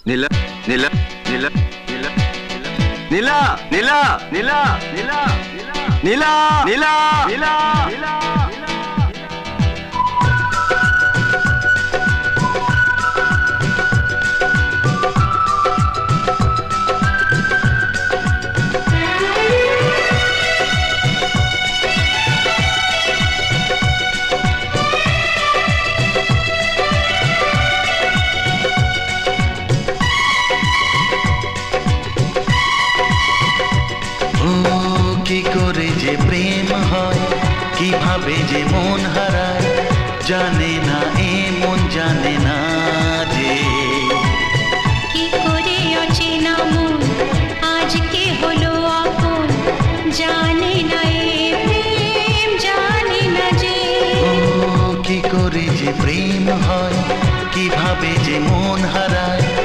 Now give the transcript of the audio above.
নীলা নীলা নীলা নীলা নীলা নীলা নীলা নীলা নীলা নীলা নীলা কি করে যে প্রেম হয়, কিভাবে যে মন হারায়, জানে না এ মন জানে না যে কি করে অচেনা মন আজকে হলো আপন, জানে না এ প্রেম জানে না যে। কি করে যে প্রেম হয়, কিভাবে যে মন হারায়,